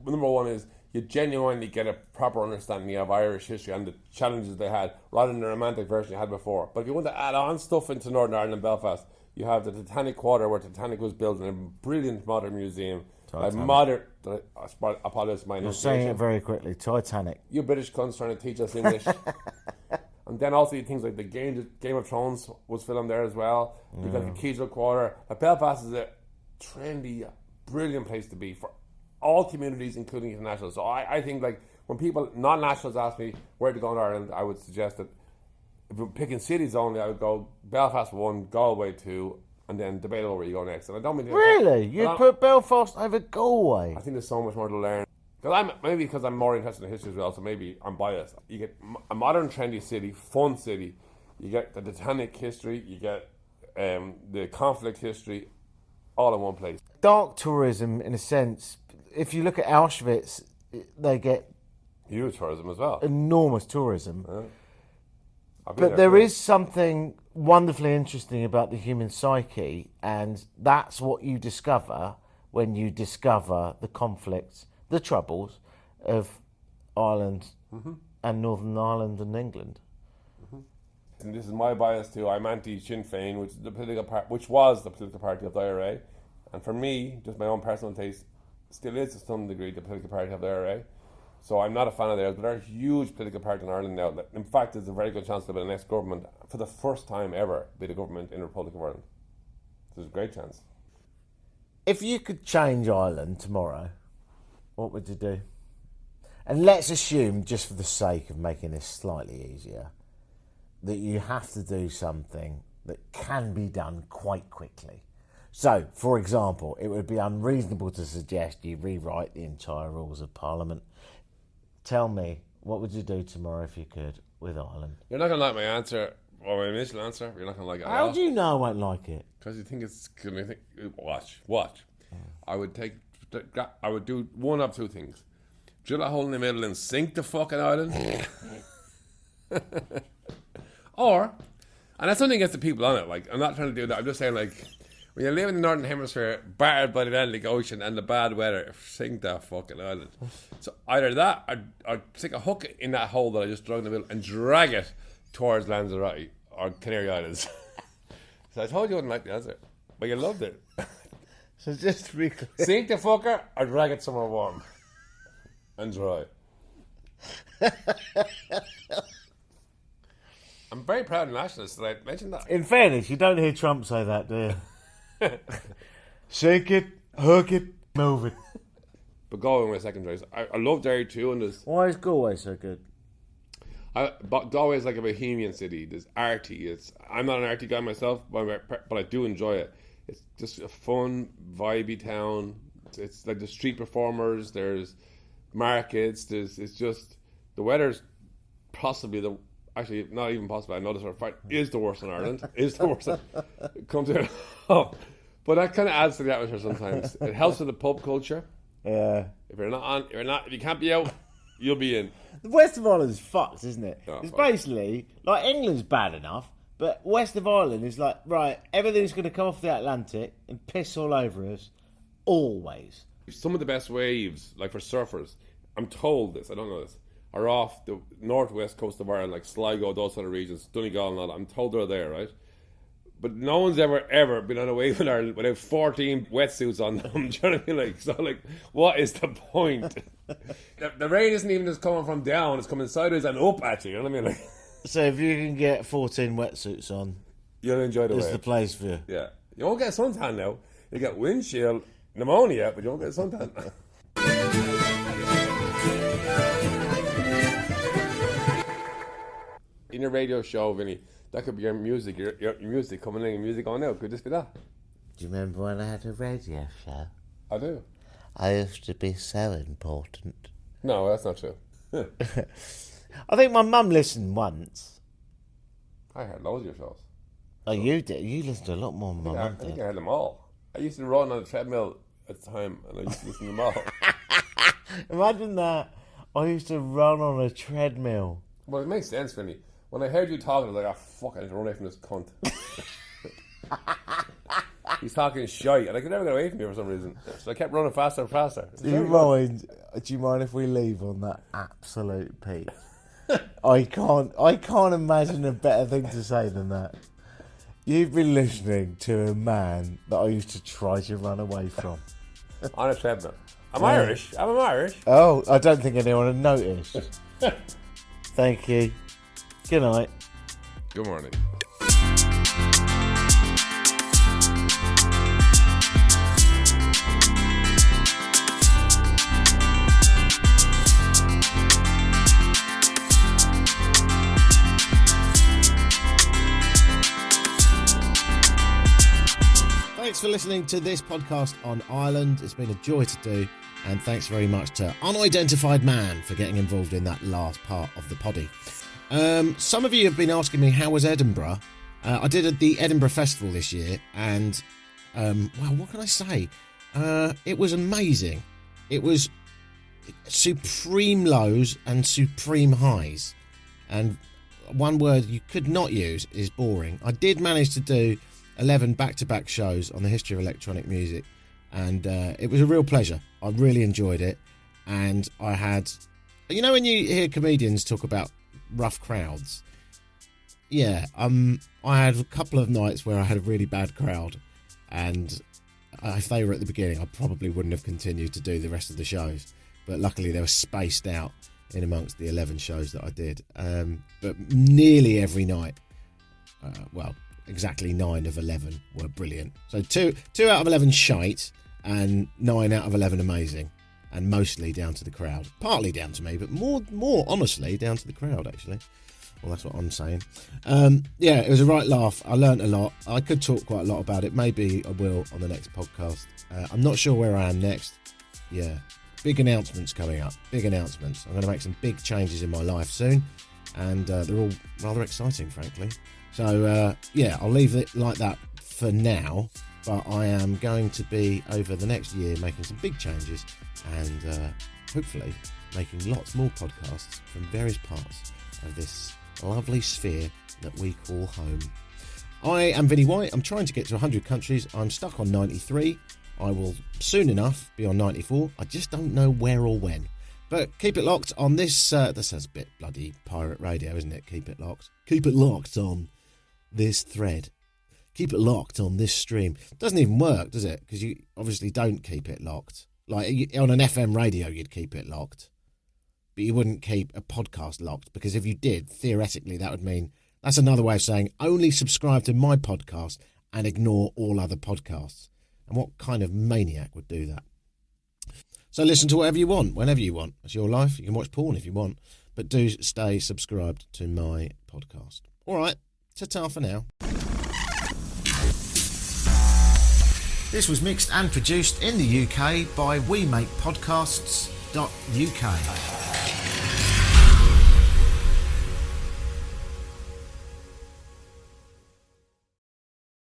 number one is you genuinely get a proper understanding of Irish history and the challenges they had, rather than the romantic version you had before. But if you want to add on stuff into Northern Ireland and Belfast, you have the Titanic Quarter, where Titanic was built in a brilliant modern museum. Like modern... Apologies, my You're saying it very quickly. Titanic. You British cunts trying to teach us English. And then also things like the Game of Thrones was filmed there as well. You've got the Cathedral Quarter. Belfast is a trendy, brilliant place to be for all communities, including international. So I think, like, when people, non-nationals, ask me where to go in Ireland, I would suggest that if we're picking cities only, I would go Belfast 1, Galway 2, and then debate over where you go next. And I don't mean to... Really? You'd put Belfast over Galway? I think there's so much more to learn. Because I'm more interested in history as well, so maybe I'm biased. You get a modern, trendy city, fun city. You get the Titanic history. You get the conflict history, all in one place. Dark tourism, in a sense. If you look at Auschwitz, they get huge tourism as well. Enormous tourism. But there is something wonderfully interesting about the human psyche, and that's what you discover when you discover the conflicts, the troubles of Ireland and Northern Ireland and England. And this is my bias too. I'm anti-Sinn Féin, which was the political party of the IRA, and for me, just my own personal taste, still is to some degree the political party of the IRA. So I'm not a fan of theirs, but they're a huge political party in Ireland now. In fact, there's a very good chance they'll be the next government, for the first time ever, be the government in the Republic of Ireland. There's a great chance. If you could change Ireland tomorrow, what would you do? And let's assume, just for the sake of making this slightly easier, that you have to do something that can be done quite quickly. So, for example, it would be unreasonable to suggest you rewrite the entire rules of Parliament. Tell me, what would you do tomorrow if you could with Ireland? You're not going to like my answer, Well, my initial answer, you're not gonna like it. How do you know I won't like it? Because you think it's gonna think. Watch. I would do one of two things: drill a hole in the middle and sink the fucking island, or, and that's nothing against the people on it. Like, I'm not trying to do that. I'm just saying, like, when you live in the Northern Hemisphere, battered by the Atlantic Ocean and the bad weather, sink that fucking island. So either that, I'd stick a hook in that hole that I just dug in the middle and drag it towards Lanzarote or Canary Islands. So I told you I wouldn't like the answer, but you loved it. So just Sink the fucker or drag it somewhere warm and dry. I'm very proud of nationalists that I mentioned that. In fairness, you don't hear Trump say that, do you? Shake it, hook it, move it. But Galway was my second choice. I love Derry too, and there's Why is Galway so good? but Galway is like a bohemian city. There's arty. I'm not an arty guy myself, but I do enjoy it. It's just a fun, vibey town. It's like the street performers. There's markets. It's just the weather's possibly actually not even possible. I know this for a fact is the worst in Ireland. Is the worst. It comes out. Oh, but that kind of adds to the atmosphere sometimes. It helps with the pub culture. Yeah. If you can't be out, you'll be in. The West of Ireland's fucked, isn't it? Oh, it's fuck. basically, like, England's bad enough, but West of Ireland is like, right, everything's going to come off the Atlantic and piss all over us, always. Some of the best waves, like for surfers, I'm told this, I don't know this, are off the northwest coast of Ireland, like Sligo, those sort of regions, Donegal and all that. I'm told they're there, right? But no one's ever been on a wave in Ireland without 14 wetsuits on them. Do you know what I mean? Like, so, like, what is the point? the rain isn't even just coming from down; it's coming sideways and up at you. You know what I mean? Like, So if you can get 14 wetsuits on, you'll enjoy the it's wave. the place for you. Yeah, you won't get suntan now. You get windshield pneumonia, but you won't get suntan. In your radio show, Vinny, that could be your music. Your music coming in, your music going out. Could this be that? Do you remember when I had a radio show? I do. I used to be so important. No, that's not true. I think my mum listened once. I heard loads of your shows. Oh, you did? You listened to a lot more than my I mum think did. I heard them all. I used to run on a treadmill at the time, and I used to listen to them all. Imagine that. I used to run on a treadmill. Well, it makes sense, Vinny. When I heard you talking, I was like, fuck, I need to run away from this cunt. He's talking shite, and I could never get away from you for some reason. So I kept running faster and faster. Do you mind if we leave on that absolute peak? I can't imagine a better thing to say than that. You've been listening to a man that I used to try to run away from. On a treadmill. I'm Irish. I'm Irish. Oh, I don't think anyone had noticed. Thank you. Good night. Good morning. Thanks for listening to this podcast on Ireland. It's been a joy to do. And thanks very much to Unidentified Man for getting involved in that last part of the poddy. Some of you have been asking me, how was Edinburgh? I did the Edinburgh Festival this year, and, well, what can I say? It was amazing. It was supreme lows and supreme highs. And one word you could not use is boring. I did manage to do 11 back-to-back shows on the history of electronic music, and it was a real pleasure. I really enjoyed it, and I had, you know, when you hear comedians talk about rough crowds, yeah, I had a couple of nights where I had a really bad crowd, and if they were at the beginning, I probably wouldn't have continued to do the rest of the shows, but luckily they were spaced out in amongst the 11 shows that I did, but nearly every night, well, exactly 9 of 11 were brilliant. So 2 out of 11 shite, and 9 out of 11 amazing, and mostly down to the crowd. Partly down to me, but more honestly down to the crowd, actually. Well, that's what I'm saying. Yeah, it was a right laugh. I learnt a lot. I could talk quite a lot about it. Maybe I will on the next podcast. I'm not sure where I am next. Yeah, big announcements coming up. Big announcements. I'm going to make some big changes in my life soon, and they're all rather exciting, frankly. So, yeah, I'll leave it like that for now. But I am going to be, over the next year, making some big changes and hopefully making lots more podcasts from various parts of this lovely sphere that we call home. I am Vinnie White. I'm trying to get to 100 countries. I'm stuck on 93. I will soon enough be on 94. I just don't know where or when. But keep it locked on this. That sounds a bit bloody pirate radio, isn't it? Keep it locked. Keep it locked on this thread. Keep it locked on this stream. Doesn't even work, does it? Because you obviously don't keep it locked. Like on an FM radio, you'd keep it locked. But you wouldn't keep a podcast locked, because if you did, theoretically, that would mean that's another way of saying only subscribe to my podcast and ignore all other podcasts. And what kind of maniac would do that? So listen to whatever you want, whenever you want. It's your life. You can watch porn if you want. But do stay subscribed to my podcast. All right. Ta-ta for now. This was mixed and produced in the UK by WeMakePodcasts.uk.